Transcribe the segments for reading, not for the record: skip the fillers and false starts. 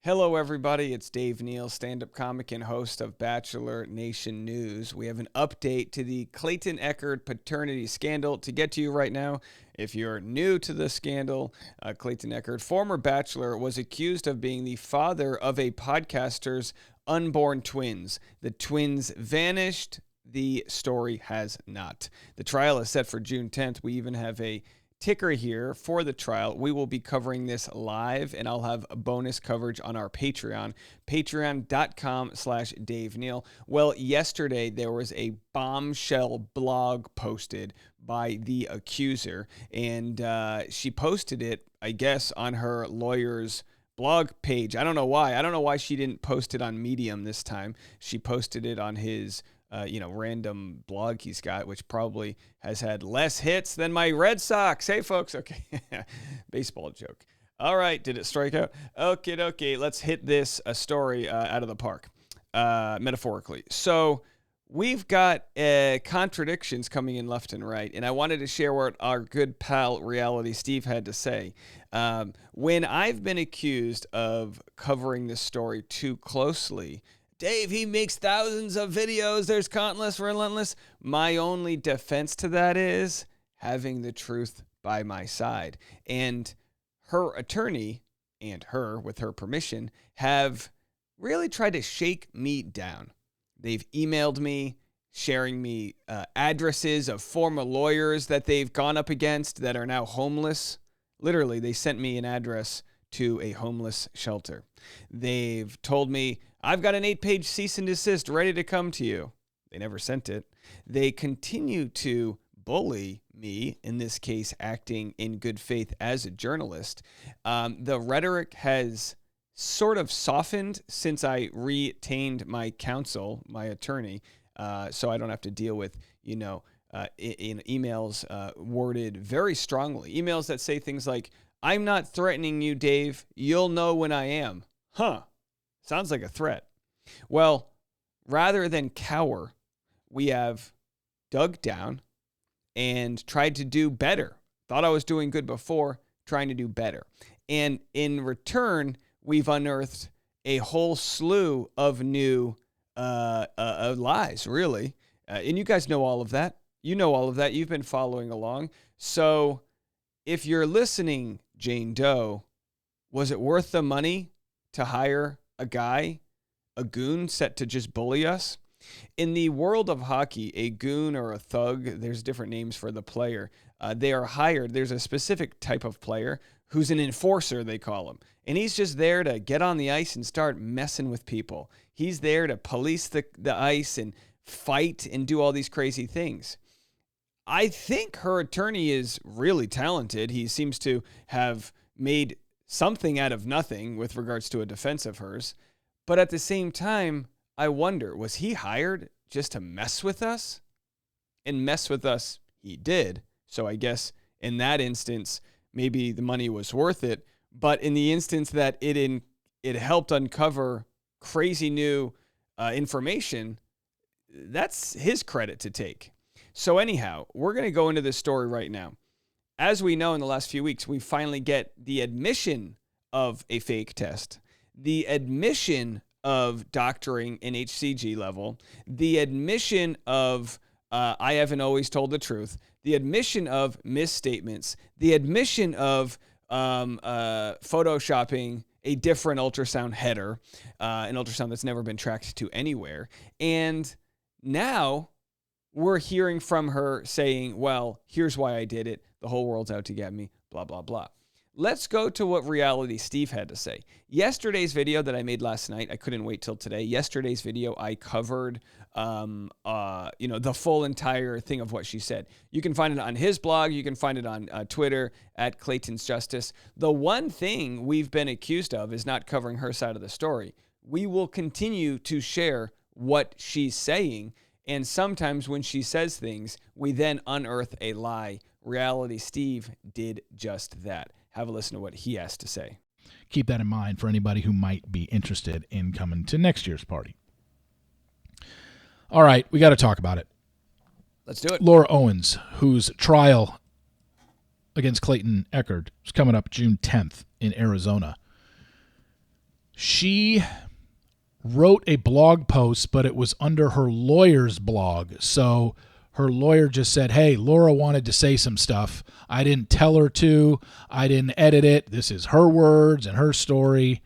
Hello, everybody. It's Dave Neal, stand-up comic and host of Bachelor Nation News. We have an update to the Clayton Echard paternity scandal to get to you right now. If you're new to the scandal, Clayton Echard, former Bachelor, was accused of being the father of a podcaster's unborn twins. The twins vanished. The story has not. The trial is set for June 10th. We even have a ticker here for the trial. We will be covering this live, and I'll have a bonus coverage on our Patreon, patreon.com/Dave Neal. Well, yesterday there was a bombshell blog posted by the Accuser, and she posted it, I guess, on her lawyer's blog page. I don't know why. I don't know why she didn't post it on Medium this time. She posted it on his random blog he's got, which probably has had less hits than my Red Sox. Hey, folks. Okay. Baseball joke. All right. Did it strike out? Okay. Let's hit this story out of the park, metaphorically. So we've got contradictions coming in left and right, and I wanted to share what our good pal Reality Steve had to say. When I've been accused of covering this story too closely, Dave, he makes thousands of videos. There's countless, relentless. My only defense to that is having the truth by my side. And her attorney and her, with her permission, have really tried to shake me down. They've emailed me, sharing me addresses of former lawyers that they've gone up against that are now homeless. Literally, they sent me an address to a homeless shelter. They've told me, I've got an 8-page cease and desist ready to come to you. They never sent it. They continue to bully me, in this case, acting in good faith as a journalist. The rhetoric has sort of softened since I retained my counsel, my attorney, so I don't have to deal with, in emails worded very strongly. Emails that say things like, I'm not threatening you, Dave. You'll know when I am. Huh. Sounds like a threat. Well, rather than cower, we have dug down and tried to do better. Thought I was doing good before, trying to do better. And in return, we've unearthed a whole slew of new lies, really. And you guys know all of that. You know all of that. You've been following along. So if you're listening, Jane Doe, was it worth the money to hire a guy, a goon set to just bully us? In the world of hockey, a goon or a thug, there's different names for the player. They are hired. There's a specific type of player who's an enforcer, they call him. And he's just there to get on the ice and start messing with people. He's there to police the ice and fight and do all these crazy things. I think her attorney is really talented. He seems to have made something out of nothing with regards to a defense of hers. But at the same time, I wonder, was he hired just to mess with us? And mess with us he did. So I guess in that instance, maybe the money was worth it. But in the instance that it helped uncover crazy new information, that's his credit to take. So anyhow, we're going to go into this story right now. As we know, in the last few weeks, we finally get the admission of a fake test, the admission of doctoring in HCG level, the admission of I haven't always told the truth, the admission of misstatements, the admission of photoshopping a different ultrasound header, an ultrasound that's never been tracked to anywhere. And now we're hearing from her saying, well, here's why I did it. The whole world's out to get me, blah, blah, blah. Let's go to what Reality Steve had to say. Yesterday's video that I made last night, I couldn't wait till today. Yesterday's video, I covered, the full entire thing of what she said. You can find it on his blog. You can find it on Twitter at Clayton's Justice. The one thing we've been accused of is not covering her side of the story. We will continue to share what she's saying. And sometimes when she says things, we then unearth a lie. Reality Steve did just that. Have a listen to what he has to say. Keep that in mind for anybody who might be interested in coming to next year's party. All right, we got to talk about it. Let's do it. Laura Owens, whose trial against Clayton Echard is coming up June 10th in Arizona. she wrote a blog post, but it was under her lawyer's blog. So her lawyer just said, hey, Laura wanted to say some stuff. I didn't tell her to. I didn't edit it. This is her words and her story.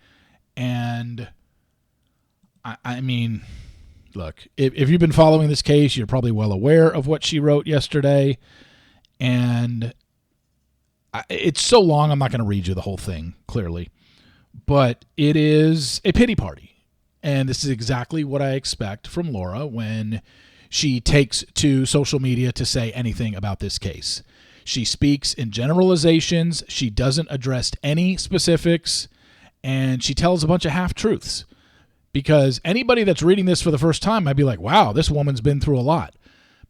And I mean, look, if you've been following this case, you're probably well aware of what she wrote yesterday. And it's so long, I'm not going to read you the whole thing, clearly. But it is a pity party. And this is exactly what I expect from Laura when she takes to social media to say anything about this case. She speaks in generalizations. She doesn't address any specifics. And she tells a bunch of half-truths. Because anybody that's reading this for the first time might be like, wow, this woman's been through a lot.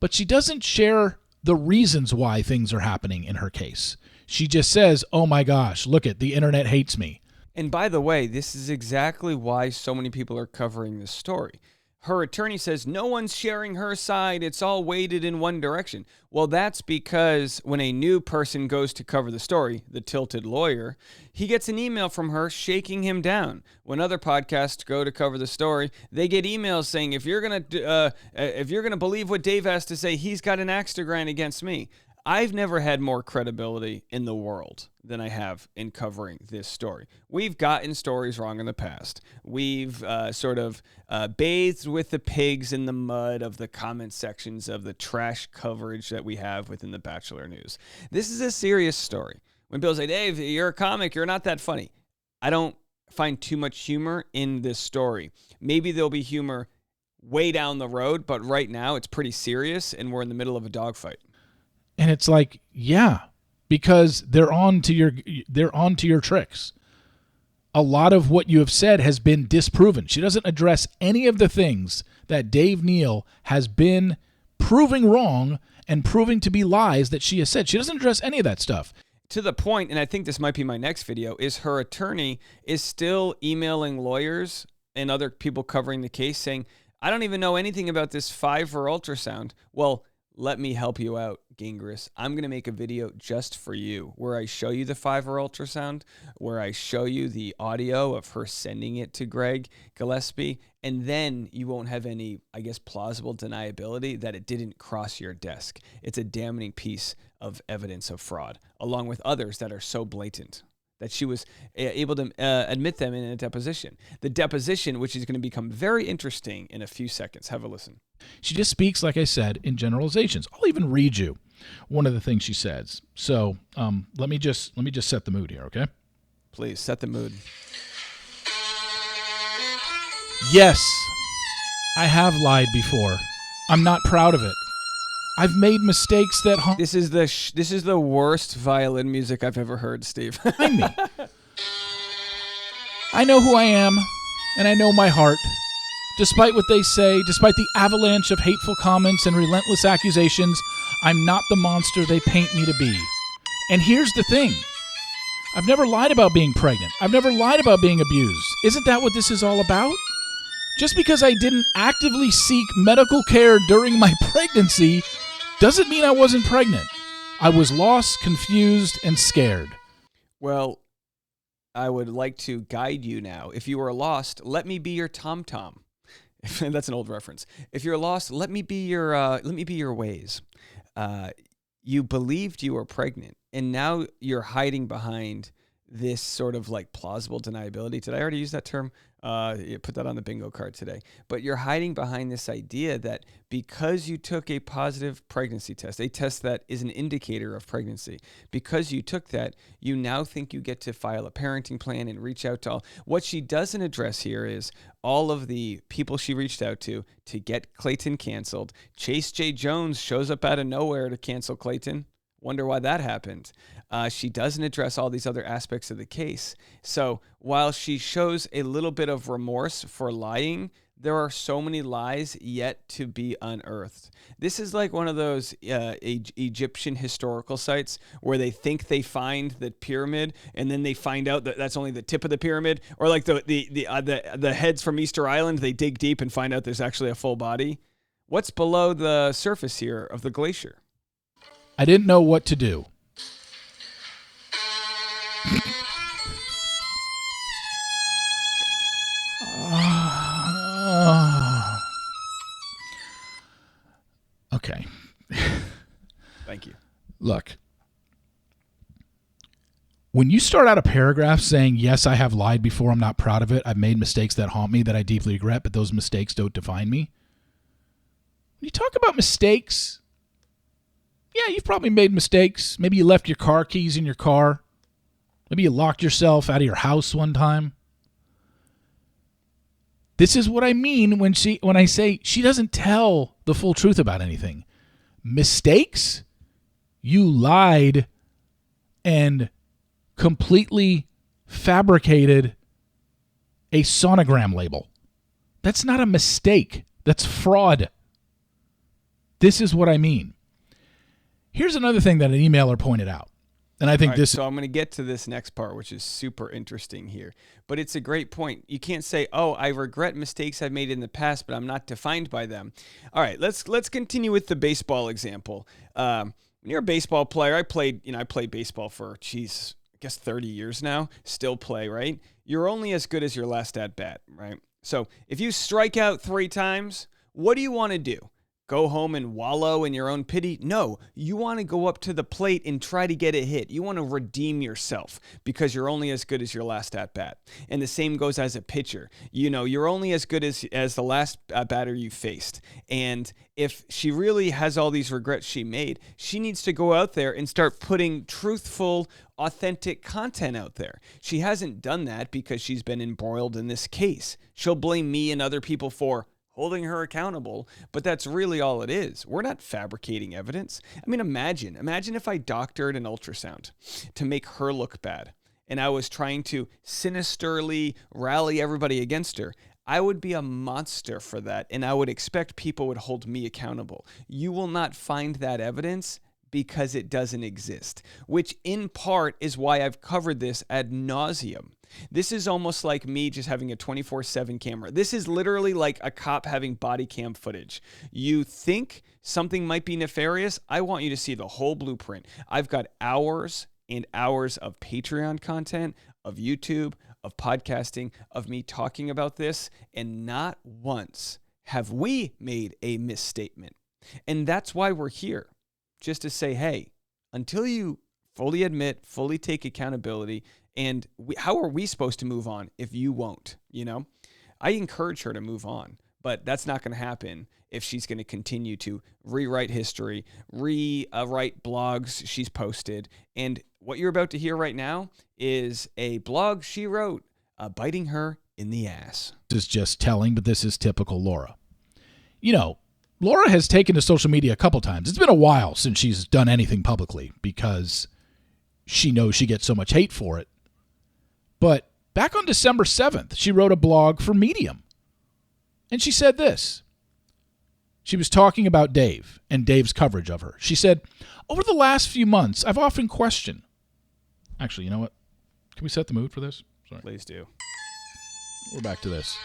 But she doesn't share the reasons why things are happening in her case. She just says, oh my gosh, look it, the internet hates me. And by the way, this is exactly why so many people are covering this story. Her attorney says no one's sharing her side. It's all weighted in one direction. Well, that's because when a new person goes to cover the story, the tilted lawyer, he gets an email from her shaking him down. When other podcasts go to cover the story, they get emails saying, if you're gonna believe what Dave has to say, he's got an axe to grind against me. I've never had more credibility in the world than I have in covering this story. We've gotten stories wrong in the past. We've bathed with the pigs in the mud of the comment sections of the trash coverage that we have within the Bachelor news. This is a serious story. When Bill's like, Dave, you're a comic, you're not that funny. I don't find too much humor in this story. Maybe there'll be humor way down the road, but right now it's pretty serious and we're in the middle of a dogfight. And it's like, yeah, because they're on to your tricks. A lot of what you have said has been disproven. She doesn't address any of the things that Dave Neal has been proving wrong and proving to be lies that she has said. She doesn't address any of that stuff. To the point, and I think this might be my next video, is her attorney is still emailing lawyers and other people covering the case saying, I don't even know anything about this Fiverr ultrasound. Well, let me help you out, Gingras. I'm going to make a video just for you where I show you the Fiverr ultrasound, where I show you the audio of her sending it to Greg Gillespie, and then you won't have any, I guess, plausible deniability that it didn't cross your desk. It's a damning piece of evidence of fraud, along with others that are so blatant that she was able to admit them in a deposition. The deposition, which is going to become very interesting in a few seconds. Have a listen. She just speaks, like I said, in generalizations. I'll even read you one of the things she says. So let me just set the mood here, okay? Please, set the mood. Yes, I have lied before. I'm not proud of it. I've made mistakes that harm. This is the worst violin music I've ever heard, Steve. Behind me. I know who I am, and I know my heart. Despite what they say, despite the avalanche of hateful comments and relentless accusations, I'm not the monster they paint me to be. And here's the thing. I've never lied about being pregnant. I've never lied about being abused. Isn't that what this is all about? Just because I didn't actively seek medical care during my pregnancy doesn't mean I wasn't pregnant. I was lost, confused, and scared. Well, I would like to guide you now. If you are lost, let me be your tom-tom. That's an old reference. If you're lost, let me be your Waze. You believed you were pregnant, and now you're hiding behind this sort of like plausible deniability. Did I already use that term? Put that on the bingo card today. But you're hiding behind this idea that because you took a positive pregnancy test, a test that is an indicator of pregnancy, because you took that, you now think you get to file a parenting plan and reach out to all. What she doesn't address here is all of the people she reached out to get Clayton canceled. Chase J. Jones shows up out of nowhere to cancel Clayton. Wonder why that happened. She doesn't address all these other aspects of the case. So while she shows a little bit of remorse for lying, there are so many lies yet to be unearthed. This is like one of those Egyptian historical sites where they think they find the pyramid and then they find out that that's only the tip of the pyramid, or like the heads from Easter Island. They dig deep and find out there's actually a full body. What's below the surface here of the glacier? I didn't know what to do. Look, when you start out a paragraph saying, yes, I have lied before, I'm not proud of it, I've made mistakes that haunt me that I deeply regret, but those mistakes don't define me. When you talk about mistakes, yeah, you've probably made mistakes. Maybe you left your car keys in your car. Maybe you locked yourself out of your house one time. This is what I mean when I say she doesn't tell the full truth about anything. Mistakes? You lied and completely fabricated a sonogram label. That's not a mistake. That's fraud. This is what I mean. Here's another thing that an emailer pointed out. And I think So I'm going to get to this next part, which is super interesting here. But it's a great point. You can't say, "Oh, I regret mistakes I've made in the past, but I'm not defined by them." All right, let's continue with the baseball example. When you're a baseball player, I played baseball for, I guess 30 years now. Still play, right? You're only as good as your last at bat, right? So if you strike out 3 times, what do you want to do? Go home and wallow in your own pity? No, you want to go up to the plate and try to get a hit. You want to redeem yourself because you're only as good as your last at-bat. And the same goes as a pitcher. You're only as good as the last batter you faced. And if she really has all these regrets she made, she needs to go out there and start putting truthful, authentic content out there. She hasn't done that because she's been embroiled in this case. She'll blame me and other people for holding her accountable, but that's really all it is. We're not fabricating evidence. I mean, imagine if I doctored an ultrasound to make her look bad, and I was trying to sinisterly rally everybody against her. I would be a monster for that, and I would expect people would hold me accountable. You will not find that evidence because it doesn't exist, which in part is why I've covered this ad nauseum. This is almost like me just having a 24/7 camera. This is literally like a cop having body cam footage. You think something might be nefarious? I want you to see the whole blueprint. I've got hours and hours of Patreon content, of YouTube, of podcasting, of me talking about this, and not once have we made a misstatement. And that's why we're here, just to say, hey, until you fully admit, fully take accountability, and how are we supposed to move on if you won't? I encourage her to move on, but that's not going to happen if she's going to continue to rewrite history, rewrite blogs she's posted. And what you're about to hear right now is a blog she wrote biting her in the ass. This is just telling, but this is typical Laura. Laura has taken to social media a couple times. It's been a while since she's done anything publicly because she knows she gets so much hate for it. But back on December 7th, she wrote a blog for Medium. And she said this. She was talking about Dave and Dave's coverage of her. She said, over the last few months, I've often questioned. Actually, you know what? Can we set the mood for this? Sorry. Please do. We're back to this.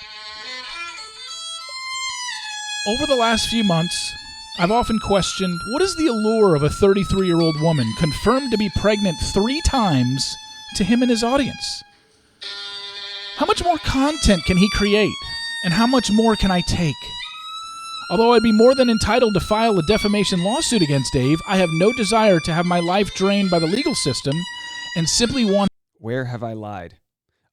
Over the last few months, I've often questioned, what is the allure of a 33-year-old woman confirmed to be pregnant 3 times to him and his audience? How much more content can he create? And how much more can I take? Although I'd be more than entitled to file a defamation lawsuit against Dave, I have no desire to have my life drained by the legal system and simply want... Where have I lied?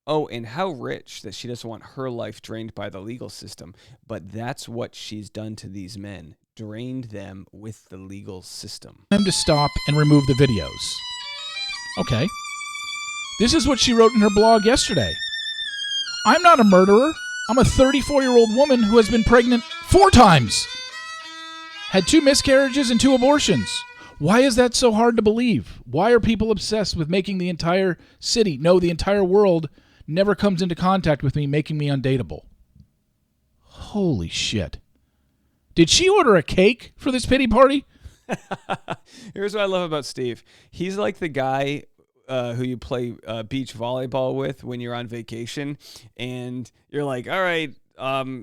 Oh, and how rich that she doesn't want her life drained by the legal system. But that's what she's done to these men. Drained them with the legal system. ...him to stop and remove the videos. Okay. This is what she wrote in her blog yesterday. I'm not a murderer. I'm a 34-year-old woman who has been pregnant 4 times. Had 2 miscarriages and 2 abortions. Why is that so hard to believe? Why are people obsessed with making the entire city, no, the entire world, never comes into contact with me, making me undateable? Holy shit. Did she order a cake for this pity party? Here's what I love about Steve. He's like the guy who you play beach volleyball with when you're on vacation, and you're like, all right,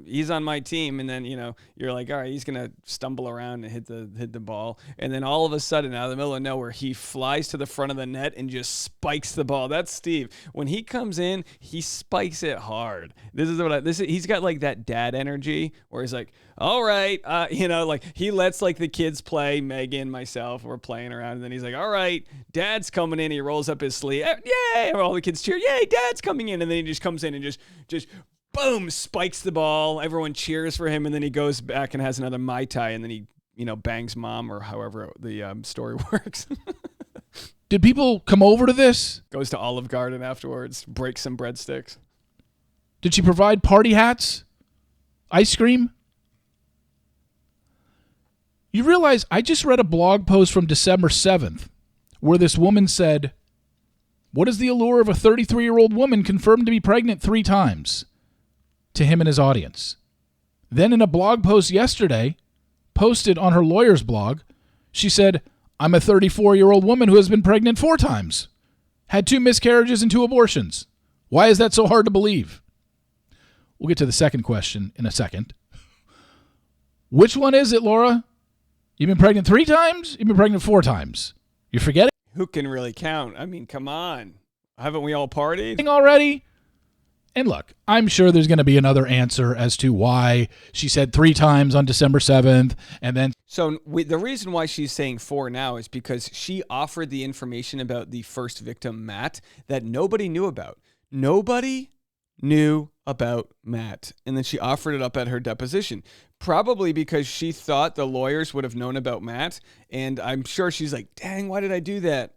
he's on my team. And then, you're like, all right, he's going to stumble around and hit the ball. And then all of a sudden, out of the middle of nowhere, he flies to the front of the net and just spikes the ball. That's Steve. When he comes in, he spikes it hard. He's got like that dad energy where he's like, all right, like he lets like the kids play. Megan, myself, we're playing around. And then he's like, all right, dad's coming in. He rolls up his sleeve. Yay. All the kids cheer. Yay, dad's coming in. And then he just comes in and just boom, spikes the ball. Everyone cheers for him, and then he goes back and has another Mai Tai, and then he, bangs mom or however the story works. Did people come over to this? Goes to Olive Garden afterwards, breaks some breadsticks. Did she provide party hats? Ice cream? You realize I just read a blog post from December 7th where this woman said, what is the allure of a 33-year-old woman confirmed to be pregnant 3 times? To him and his audience. Then in a blog post yesterday, posted on her lawyer's blog, she said, I'm a 34-year-old woman who has been pregnant 4 times, had 2 miscarriages and 2 abortions. Why is that so hard to believe? We'll get to the second question in a second. Which one is it, Laura? You've been pregnant 3 times? You've been pregnant 4 times? You forgetting? Who can really count? I mean, come on. Haven't we all partied? Already? And look, I'm sure there's going to be another answer as to why she said 3 times on December 7th. And then. So the reason why she's saying 4 now is because she offered the information about the first victim, Matt, that nobody knew about. Nobody knew about Matt. And then she offered it up at her deposition, probably because she thought the lawyers would have known about Matt. And I'm sure she's like, dang, why did I do that?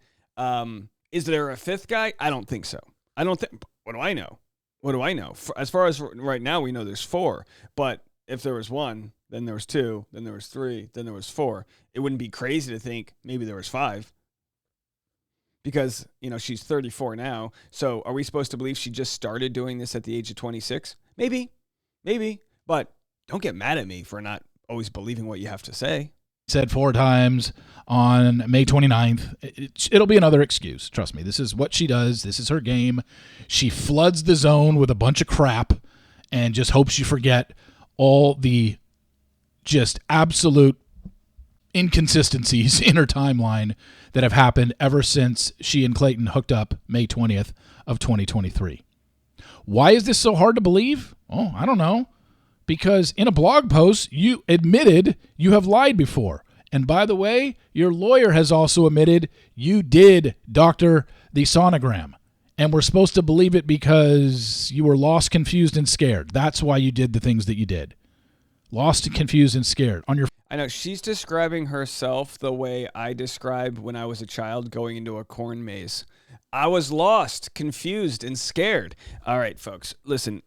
Is there a 5th guy? I don't think so. What do I know? What do I know? As far as right now, we know there's 4. But if there was 1, then there was 2, then there was 3, then there was 4. It wouldn't be crazy to think maybe there was 5. Because, she's 34 now. So are we supposed to believe she just started doing this at the age of 26? Maybe. But don't get mad at me for not always believing what you have to say. Said 4 times on May 29th. It'll be another excuse. Trust me. This is what she does. This is her game. She floods the zone with a bunch of crap and just hopes you forget all the just absolute inconsistencies in her timeline that have happened ever since she and Clayton hooked up May 20th of 2023. Why is this so hard to believe? Oh, I don't know. Because in a blog post, you admitted you have lied before. And by the way, your lawyer has also admitted you did doctor the sonogram. And we're supposed to believe it because you were lost, confused, and scared. That's why you did the things that you did. Lost and confused and scared. I know she's describing herself the way I described when I was a child going into a corn maze. I was lost, confused, and scared. All right, folks, listen.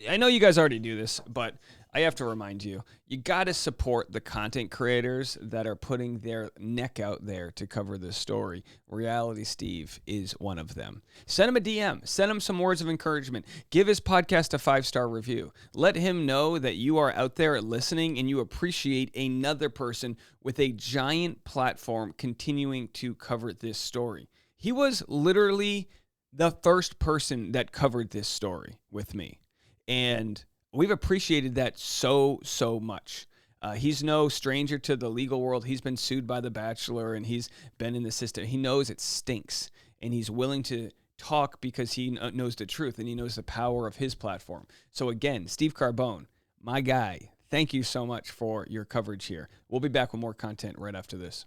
I know you guys already do this, but I have to remind you, you got to support the content creators that are putting their neck out there to cover this story. Reality Steve is one of them. Send him a DM. Send him some words of encouragement. Give his podcast a 5-star review. Let him know that you are out there listening and you appreciate another person with a giant platform continuing to cover this story. He was literally the first person that covered this story with me. And we've appreciated that so much. He's no stranger to the legal world. He's been sued by the Bachelor, and he's been in the system. He knows it stinks, and he's willing to talk because he knows the truth, and he knows the power of his platform. So again, Steve Carbone, my guy, thank you so much for your coverage here. We'll be back with more content right after this.